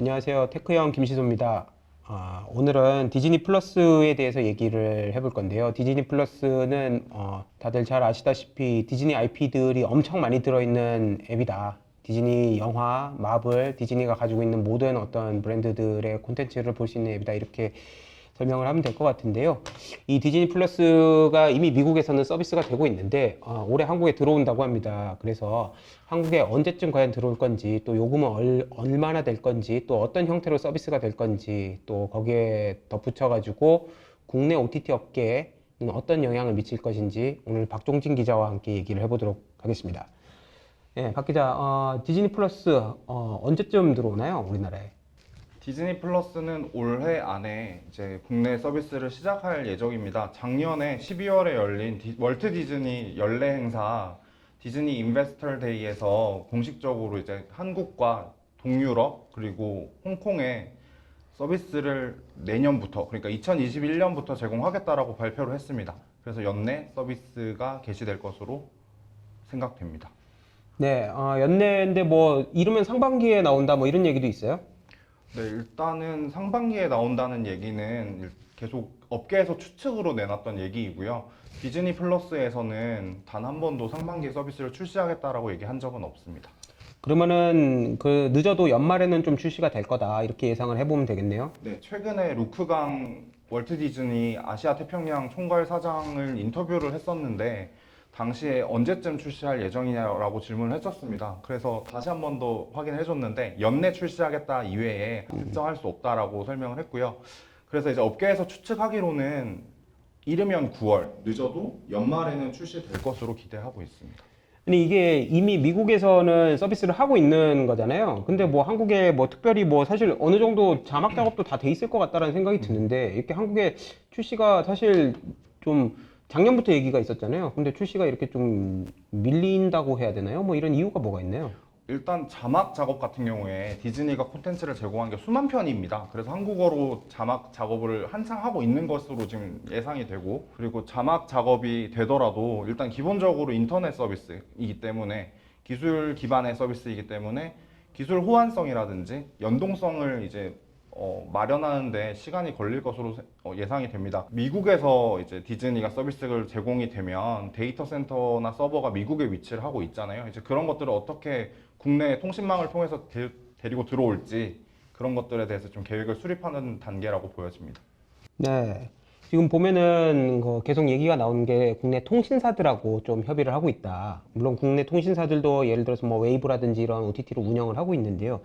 안녕하세요. 테크형 김시소입니다. 오늘은 디즈니 플러스에 대해서 얘기를 해볼 건데요. 디즈니 플러스는 다들 잘 아시다시피 디즈니 IP들이 엄청 많이 들어있는 앱이다. 디즈니 영화, 마블, 디즈니가 가지고 있는 모든 어떤 브랜드들의 콘텐츠를 볼 수 있는 앱이다. 이렇게 설명을 하면 될 것 같은데요. 이 디즈니 플러스가 이미 미국에서는 서비스가 되고 있는데 올해 한국에 들어온다고 합니다. 그래서 한국에 언제쯤 과연 들어올 건지, 또 요금은 얼마나 될 건지, 또 어떤 형태로 서비스가 될 건지, 또 거기에 덧붙여 가지고 국내 OTT 업계에는 어떤 영향을 미칠 것인지 오늘 박종진 기자와 함께 얘기를 해보도록 하겠습니다. 네, 박 기자, 디즈니 플러스 언제쯤 들어오나요, 우리나라에? 디즈니 플러스는 올해 안에 이제 국내 서비스를 시작할 예정입니다. 작년에 12월에 열린 월트 디즈니 연례 행사 디즈니 인베스터 데이에서 공식적으로 이제 한국과 동유럽 그리고 홍콩에 서비스를 내년부터, 그러니까 2021년부터 제공하겠다라고 발표를 했습니다. 그래서 연내 서비스가 개시될 것으로 생각됩니다. 네, 연내인데 뭐 이르면 상반기에 나온다 뭐 이런 얘기도 있어요? 네, 일단은 상반기에 나온다는 얘기는 계속 업계에서 추측으로 내놨던 얘기이고요. 디즈니 플러스에서는 단 한 번도 상반기 서비스를 출시하겠다라고 얘기한 적은 없습니다. 그러면은 그 늦어도 연말에는 좀 출시가 될 거다 이렇게 예상을 해보면 되겠네요. 네, 최근에 루크강 월트 디즈니 아시아 태평양 총괄 사장을 인터뷰를 했었는데 당시에 언제쯤 출시할 예정이냐라고 질문을 했었습니다. 그래서 다시 한 번 더 확인을 해줬는데 연내 출시하겠다 이외에 특정할 수 없다라고 설명을 했고요. 그래서 이제 업계에서 추측하기로는 이르면 9월, 늦어도 연말에는 출시될 것으로 기대하고 있습니다. 근데 이게 이미 미국에서는 서비스를 하고 있는 거잖아요. 근데 뭐 한국에 뭐 특별히 뭐 사실 어느 정도 자막 작업도 다 돼 있을 것 같다라는 생각이 드는데 이렇게 한국에 출시가 사실 좀 작년부터 얘기가 있었잖아요. 근데 출시가 이렇게 좀 밀린다고 해야 되나요? 뭐 이런 이유가 뭐가 있나요? 일단 자막 작업 같은 경우에 디즈니가 콘텐츠를 제공한 게 수만 편입니다. 그래서 한국어로 자막 작업을 한창 하고 있는 것으로 지금 예상이 되고, 그리고 자막 작업이 되더라도 일단 기본적으로 인터넷 서비스이기 때문에 기술 기반의 서비스이기 때문에 기술 호환성이라든지 연동성을 이제 마련하는데 시간이 걸릴 것으로 예상이 됩니다. 미국에서 이제 디즈니가 서비스를 제공이 되면 데이터 센터나 서버가 미국에 위치를 하고 있잖아요. 이제 그런 것들을 어떻게 국내 통신망을 통해서 데리고 들어올지 그런 것들에 대해서 좀 계획을 수립하는 단계라고 보여집니다. 네. 지금 보면은 계속 얘기가 나오는 게 국내 통신사들하고 좀 협의를 하고 있다. 물론 국내 통신사들도 예를 들어서 뭐 웨이브라든지 이런 OTT로 운영을 하고 있는데요.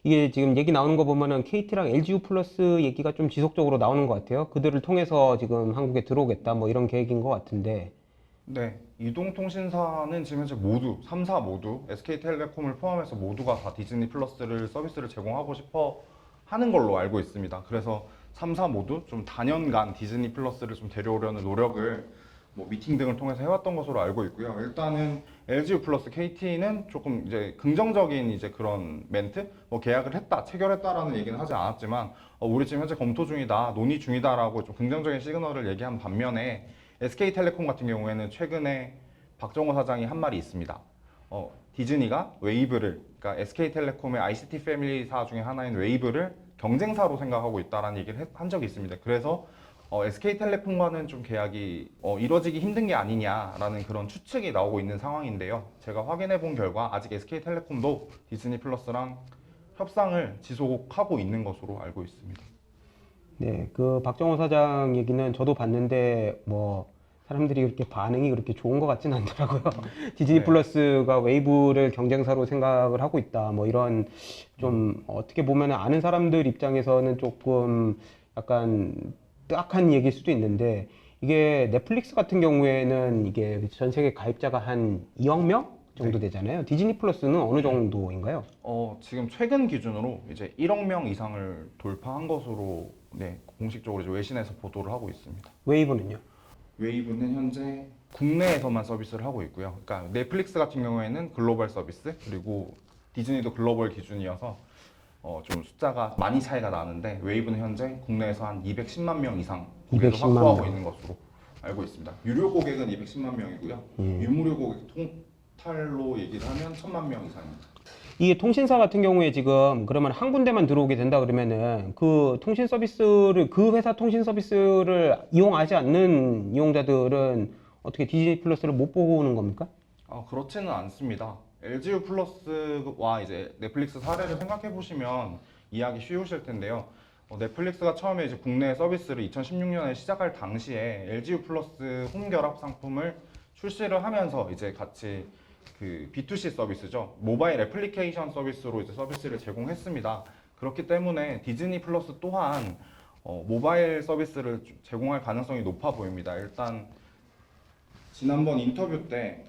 이게 지금 얘기 나오는 거 보면은 KT랑 LGU 플러스 얘기가 좀 지속적으로 나오는 것 같아요. 그들을 통해서 지금 한국에 들어오겠다 뭐 이런 계획인 것 같은데. 네, 이동통신사는 지금 현재 모두 3사 모두 SK텔레콤을 포함해서 모두가 다 디즈니 플러스를 서비스를 제공하고 싶어 하는 걸로 알고 있습니다. 그래서 3사 모두 좀 단연간 디즈니 플러스를 좀 데려오려는 노력을 뭐 미팅 등을 통해서 해왔던 것으로 알고 있고요. 일단은 LG 플러스 KT는 조금 이제 긍정적인 이제 그런 멘트, 뭐 계약을 했다, 체결했다라는 얘기는 하지 않았지만 우리 지금 현재 검토 중이다, 논의 중이다라고 좀 긍정적인 시그널을 얘기한 반면에 SK텔레콤 같은 경우에는 최근에 박정호 사장이 한 말이 있습니다. 디즈니가 웨이브를, 그러니까 SK텔레콤의 ICT 패밀리사 중에 하나인 웨이브를 경쟁사로 생각하고 있다라는 얘기를 한 적이 있습니다. 그래서 SK텔레콤과는 좀 계약이 이루어지기 힘든 게 아니냐라는 그런 추측이 나오고 있는 상황인데요. 제가 확인해 본 결과 아직 SK텔레콤도 디즈니 플러스랑 협상을 지속하고 있는 것으로 알고 있습니다. 네, 그 박정호 사장 얘기는 저도 봤는데 뭐 사람들이 그렇게 반응이 그렇게 좋은 것 같진 않더라고요. 디즈니 네. 플러스가 웨이브를 경쟁사로 생각을 하고 있다. 뭐 이런 좀 어떻게 보면 아는 사람들 입장에서는 조금 약간 뜨악한 얘기일 수도 있는데 이게 넷플릭스 같은 경우에는 이게 전 세계 가입자가 한 2억 명 정도 네. 되잖아요. 디즈니 플러스는 어느 정도인가요? 지금 최근 기준으로 이제 1억 명 이상을 돌파한 것으로 공식적으로 이제 외신에서 보도를 하고 있습니다. 웨이브는요? 웨이브는 현재 국내에서만 서비스를 하고 있고요. 그러니까 넷플릭스 같은 경우에는 글로벌 서비스, 그리고 디즈니도 글로벌 기준이어서 좀 숫자가 많이 차이가 나는데 웨이브는 현재 국내에서 한 210만 명 이상 고객을 210만 확보하고 명. 있는 것으로 알고 있습니다. 유료 고객은 210만 명이고요. 유무료 고객 통탈로 얘기를 하면 1000만 명 이상입니다. 이게 통신사 같은 경우에 지금 그러면 한 군데만 들어오게 된다 그러면은 그 통신 서비스를 그 회사 통신 서비스를 이용하지 않는 이용자들은 어떻게 디즈니 플러스를 못 보고 오는 겁니까? 그렇지는 않습니다. LGU 플러스와 이제 넷플릭스 사례를 생각해 보시면 이해하기 쉬우실 텐데요. 넷플릭스가 처음에 이제 국내 서비스를 2016년에 시작할 당시에 LGU 플러스 홈결합 상품을 출시를 하면서 이제 같이 그 B2C 서비스죠. 모바일 애플리케이션 서비스로 이제 서비스를 제공했습니다. 그렇기 때문에 디즈니 플러스 또한 모바일 서비스를 제공할 가능성이 높아 보입니다. 일단 지난번 인터뷰 때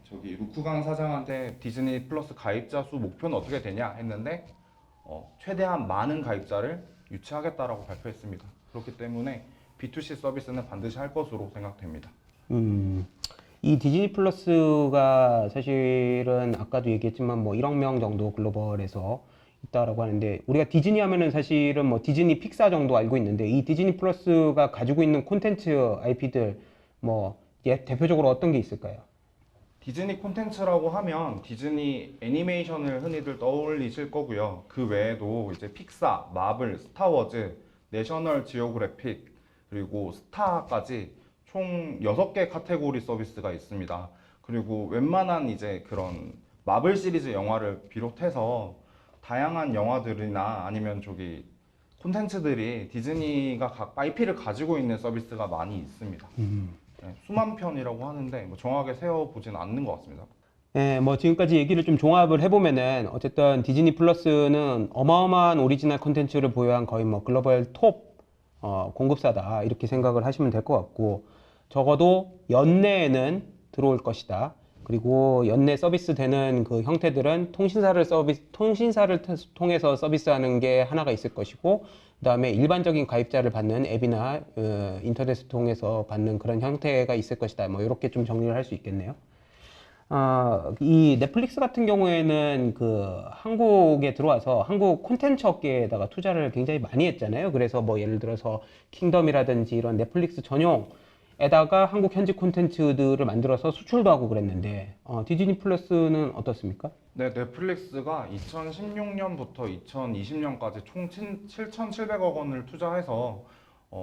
저기 루크강 사장한테 디즈니 플러스 가입자 수 목표는 어떻게 되냐 했는데 최대한 많은 가입자를 유치하겠다라고 발표했습니다. 그렇기 때문에 B2C 서비스는 반드시 할 것으로 생각됩니다. 이 디즈니 플러스가 사실은 아까도 얘기했지만 뭐 1억 명 정도 글로벌에서 있다라고 하는데 우리가 디즈니 하면은 사실은 뭐 디즈니 픽사 정도 알고 있는데 이 디즈니 플러스가 가지고 있는 콘텐츠 IP들 뭐 대표적으로 어떤 게 있을까요? 디즈니 콘텐츠라고 하면 디즈니 애니메이션을 흔히들 떠올리실 거고요. 그 외에도 이제 픽사, 마블, 스타워즈, 내셔널 지오그래픽, 그리고 스타까지 총 6개 카테고리 서비스가 있습니다. 그리고 웬만한 이제 그런 마블 시리즈 영화를 비롯해서 다양한 영화들이나 아니면 저기 콘텐츠들이 디즈니가 각 IP를 가지고 있는 서비스가 많이 있습니다. 네, 수만 편이라고 하는데 뭐 정확하게 세어보진 않는 것 같습니다. 예, 뭐 지금까지 얘기를 좀 종합을 해보면은 어쨌든 디즈니 플러스는 어마어마한 오리지널 콘텐츠를 보유한 거의 뭐 글로벌 톱 공급사다 이렇게 생각을 하시면 될 것 같고 적어도 연내에는 들어올 것이다. 그리고 연내 서비스 되는 그 형태들은 통신사를 통해서 서비스하는 게 하나가 있을 것이고, 그 다음에 일반적인 가입자를 받는 앱이나 인터넷을 통해서 받는 그런 형태가 있을 것이다. 뭐 이렇게 좀 정리를 할 수 있겠네요. 이 넷플릭스 같은 경우에는 그 한국에 들어와서 한국 콘텐츠 업계에다가 투자를 굉장히 많이 했잖아요. 그래서 뭐 예를 들어서 킹덤이라든지 이런 넷플릭스 전용에다가 한국 현지 콘텐츠들을 만들어서 수출도 하고 그랬는데 디즈니 플러스는 어떻습니까? 네, 넷플릭스가 2016년부터 2020년까지 총 7,700억 원을 투자해서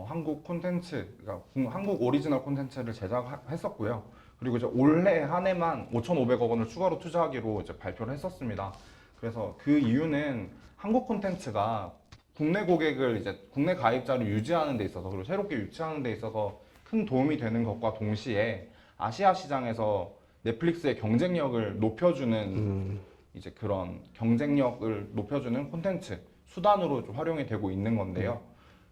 한국 콘텐츠, 그러니까 한국 오리지널 콘텐츠를 제작했었고요. 그리고 이제 올해 한 해만 5,500억 원을 추가로 투자하기로 이제 발표를 했었습니다. 그래서 그 이유는 한국 콘텐츠가 국내 고객을 이제 국내 가입자를 유지하는 데 있어서 그리고 새롭게 유치하는 데 있어서 큰 도움이 되는 것과 동시에 아시아 시장에서 넷플릭스의 경쟁력을 높여주는 이제 그런 경쟁력을 높여주는 콘텐츠 수단으로 좀 활용이 되고 있는 건데요.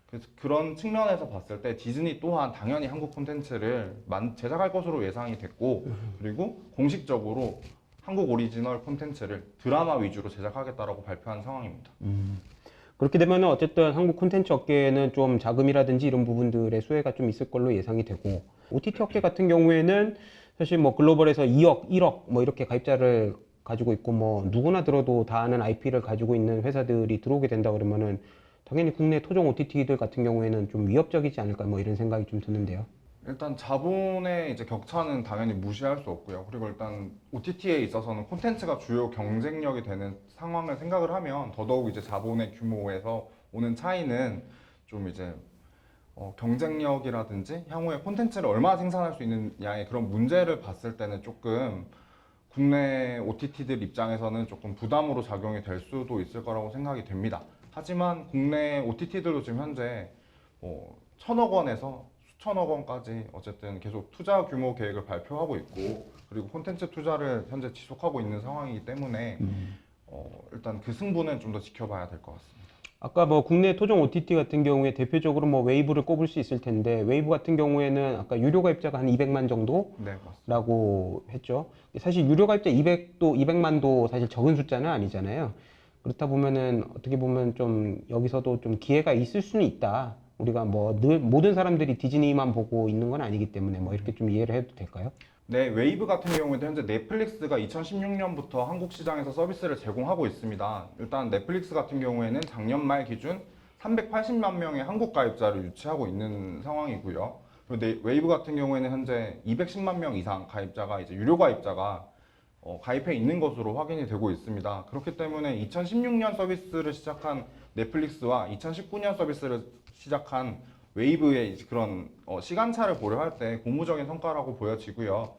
그래서 그런 측면에서 봤을 때 디즈니 또한 당연히 한국 콘텐츠를 제작할 것으로 예상이 됐고 그리고 공식적으로 한국 오리지널 콘텐츠를 드라마 위주로 제작하겠다라고 발표한 상황입니다. 그렇게 되면 어쨌든 한국 콘텐츠 업계에는 좀 자금이라든지 이런 부분들의 수혜가 좀 있을 걸로 예상이 되고 OTT 업계 같은 경우에는 사실 뭐 글로벌에서 2억, 1억 뭐 이렇게 가입자를 가지고 있고 뭐 누구나 들어도 다 아는 IP를 가지고 있는 회사들이 들어오게 된다 그러면은 당연히 국내 토종 OTT들 같은 경우에는 좀 위협적이지 않을까 뭐 이런 생각이 좀 드는데요. 일단 자본의 이제 격차는 당연히 무시할 수 없고요. 그리고 일단 OTT에 있어서는 콘텐츠가 주요 경쟁력이 되는 상황을 생각을 하면 더더욱 이제 자본의 규모에서 오는 차이는 좀 이제 경쟁력이라든지 향후에 콘텐츠를 얼마나 생산할 수 있느냐의 그런 문제를 봤을 때는 조금 국내 OTT들 입장에서는 조금 부담으로 작용이 될 수도 있을 거라고 생각이 됩니다. 하지만 국내 OTT들도 지금 현재 1,000억 원에서 수천억 원까지 어쨌든 계속 투자 규모 계획을 발표하고 있고 그리고 콘텐츠 투자를 현재 지속하고 있는 상황이기 때문에 일단 그 승부는 좀 더 지켜봐야 될 것 같습니다. 아까 뭐 국내 토종 OTT 같은 경우에 대표적으로 뭐 웨이브를 꼽을 수 있을 텐데 웨이브 같은 경우에는 아까 유료 가입자가 한 200만 네, 정도라고 했죠. 사실 유료 가입자 200만도 사실 적은 숫자는 아니잖아요. 그렇다 보면은 어떻게 보면 좀 여기서도 좀 기회가 있을 수는 있다. 우리가 뭐 늘 모든 사람들이 디즈니만 보고 있는 건 아니기 때문에 뭐 이렇게 좀 이해를 해도 될까요? 네, 웨이브 같은 경우에도 현재 넷플릭스가 2016년부터 한국 시장에서 서비스를 제공하고 있습니다. 일단 넷플릭스 같은 경우에는 작년 말 기준 380만 명의 한국 가입자를 유치하고 있는 상황이고요. 그리고 웨이브 같은 경우에는 현재 210만 명 이상 가입자가 이제 유료 가입자가 가입해 있는 것으로 확인이 되고 있습니다. 그렇기 때문에 2016년 서비스를 시작한 넷플릭스와 2019년 서비스를 시작한 웨이브의 그런 시간차를 고려할 때 고무적인 성과라고 보여지고요.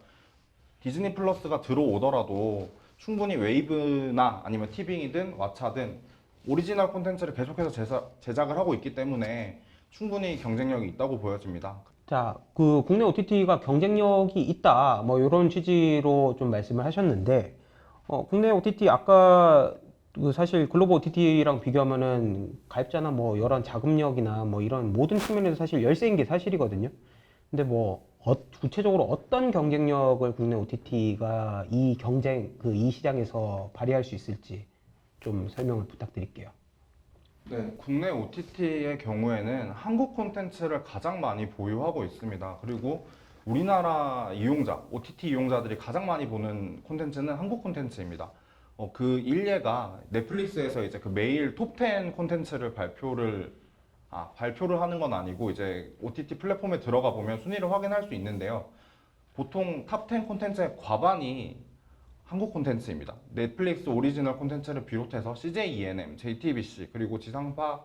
디즈니 플러스가 들어오더라도 충분히 웨이브나 아니면 티빙이든 왓챠든 오리지널 콘텐츠를 계속해서 제작을 하고 있기 때문에 충분히 경쟁력이 있다고 보여집니다. 자, 그 국내 OTT가 경쟁력이 있다, 뭐 이런 취지로 좀 말씀을 하셨는데, 국내 OTT 아까 그 사실 글로벌 OTT랑 비교하면은 가입자나 뭐 이런 자금력이나 뭐 이런 모든 측면에서 사실 열세인 게 사실이거든요. 근데 뭐 구체적으로 어떤 경쟁력을 국내 OTT가 이 이 시장에서 발휘할 수 있을지 좀 설명을 부탁드릴게요. 네, 국내 OTT의 경우에는 한국 콘텐츠를 가장 많이 보유하고 있습니다. 그리고 우리나라 이용자, OTT 이용자들이 가장 많이 보는 콘텐츠는 한국 콘텐츠입니다. 그 일례가 넷플릭스에서 이제 그 매일 톱10 콘텐츠를 발표를 하는 건 아니고 이제 OTT 플랫폼에 들어가 보면 순위를 확인할 수 있는데요. 보통 탑10 콘텐츠의 과반이 한국 콘텐츠입니다. 넷플릭스 오리지널 콘텐츠를 비롯해서 CJ ENM, JTBC 그리고 지상파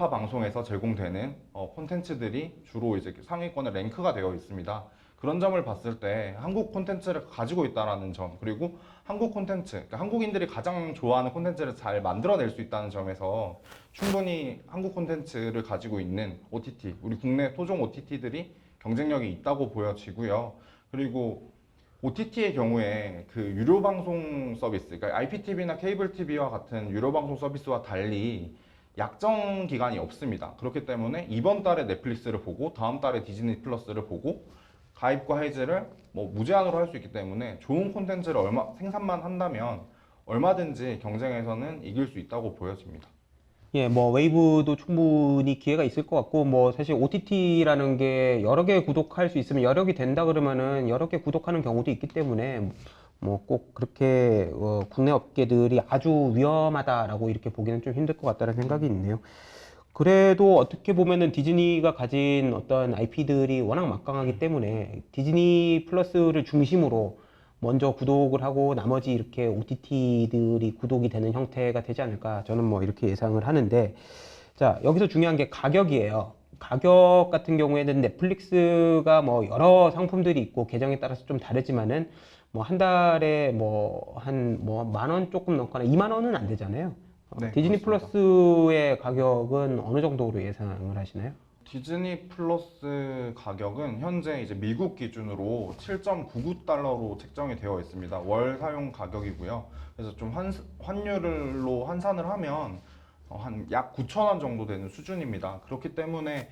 방송에서 제공되는 콘텐츠들이 주로 이제 상위권에 랭크가 되어 있습니다. 그런 점을 봤을 때 한국 콘텐츠를 가지고 있다라는 점, 그리고 한국 콘텐츠, 그러니까 한국인들이 가장 좋아하는 콘텐츠를 잘 만들어낼 수 있다는 점에서 충분히 한국 콘텐츠를 가지고 있는 OTT, 우리 국내 토종 OTT들이 경쟁력이 있다고 보여지고요. 그리고 OTT의 경우에 그 유료 방송 서비스, 그러니까 IPTV나 케이블 TV와 같은 유료 방송 서비스와 달리 약정 기간이 없습니다. 그렇기 때문에 이번 달에 넷플릭스를 보고 다음 달에 디즈니 플러스를 보고 가입과 해지를 뭐 무제한으로 할 수 있기 때문에 좋은 콘텐츠를 생산만 한다면 얼마든지 경쟁에서는 이길 수 있다고 보여집니다. 예, 뭐 웨이브도 충분히 기회가 있을 것 같고, 뭐 사실 OTT라는 게 여러 개 구독할 수 있으면 여러 개 된다 그러면은 여러 개 구독하는 경우도 있기 때문에 뭐 꼭 그렇게 국내 업계들이 아주 위험하다라고 이렇게 보기는 좀 힘들 것 같다는 생각이 있네요. 그래도 어떻게 보면은 디즈니가 가진 어떤 IP들이 워낙 막강하기 때문에 디즈니 플러스를 중심으로 먼저 구독을 하고 나머지 이렇게 OTT들이 구독이 되는 형태가 되지 않을까 저는 뭐 이렇게 예상을 하는데, 자, 여기서 중요한 게 가격이에요. 가격 같은 경우에는 넷플릭스가 뭐 여러 상품들이 있고 계정에 따라서 좀 다르지만은 뭐 한 달에 뭐 한 뭐 만 원 조금 넘거나 2만 원은 안 되잖아요. 네, 디즈니 그렇습니다. 플러스의 가격은 어느 정도로 예상을 하시나요? 디즈니 플러스 가격은 현재 이제 미국 기준으로 7.99달러로 책정이 되어 있습니다. 월 사용 가격이고요. 그래서 좀 환율로 환산을 하면 한 약 9천 원 정도 되는 수준입니다. 그렇기 때문에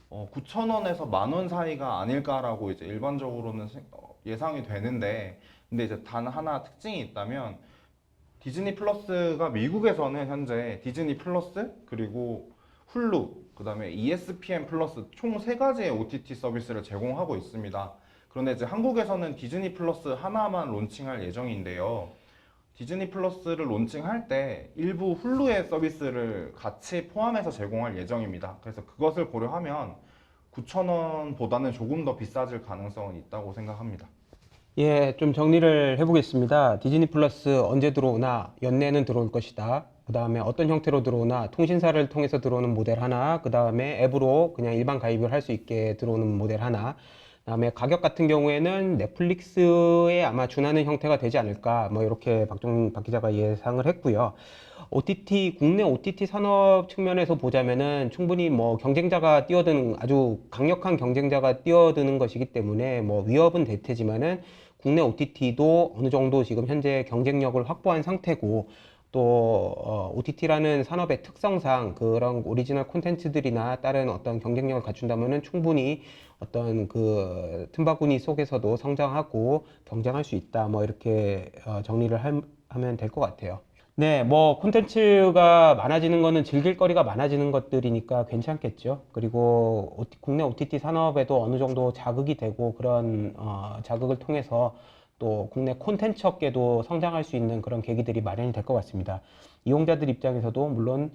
9천 원에서 만 원 사이가 아닐까라고 이제 일반적으로는 예상이 되는데, 근데 이제 단 하나 특징이 있다면 디즈니 플러스가 미국에서는 현재 디즈니 플러스 그리고 훌루, 그 다음에 ESPN 플러스 총 3가지의 OTT 서비스를 제공하고 있습니다. 그런데 이제 한국에서는 디즈니 플러스 하나만 론칭할 예정인데요. 디즈니 플러스를 론칭할 때 일부 훌루의 서비스를 같이 포함해서 제공할 예정입니다. 그래서 그것을 고려하면 9,000원보다는 조금 더 비싸질 가능성은 있다고 생각합니다. 예, 좀 정리를 해보겠습니다. 디즈니 플러스 언제 들어오나? 연내는 들어올 것이다. 그 다음에 어떤 형태로 들어오나? 통신사를 통해서 들어오는 모델 하나, 그 다음에 앱으로 그냥 일반 가입을 할 수 있게 들어오는 모델 하나, 그 다음에 가격 같은 경우에는 넷플릭스에 아마 준하는 형태가 되지 않을까, 뭐 이렇게 박 기자가 예상을 했고요. 국내 OTT 산업 측면에서 보자면은 충분히 뭐 경쟁자가 뛰어드는, 아주 강력한 경쟁자가 뛰어드는 것이기 때문에 뭐 위협은 될 테지만은 국내 OTT도 어느 정도 지금 현재 경쟁력을 확보한 상태고, 또 OTT라는 산업의 특성상 그런 오리지널 콘텐츠들이나 다른 어떤 경쟁력을 갖춘다면은 충분히 어떤 그 틈바구니 속에서도 성장하고 경쟁할 수 있다. 뭐 이렇게 정리를 하면 될 것 같아요. 네, 뭐 콘텐츠가 많아지는 거는 즐길 거리가 많아지는 것들이니까 괜찮겠죠. 그리고 국내 OTT 산업에도 어느 정도 자극이 되고 그런 자극을 통해서 또 국내 콘텐츠 업계도 성장할 수 있는 그런 계기들이 마련이 될 것 같습니다. 이용자들 입장에서도 물론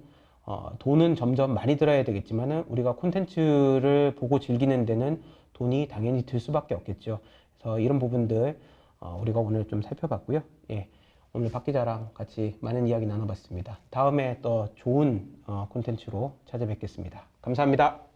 돈은 점점 많이 들어야 되겠지만은 우리가 콘텐츠를 보고 즐기는 데는 돈이 당연히 들 수밖에 없겠죠. 그래서 이런 부분들 우리가 오늘 좀 살펴봤고요. 예, 오늘 박 기자랑 같이 많은 이야기 나눠봤습니다. 다음에 또 좋은 콘텐츠로 찾아뵙겠습니다. 감사합니다.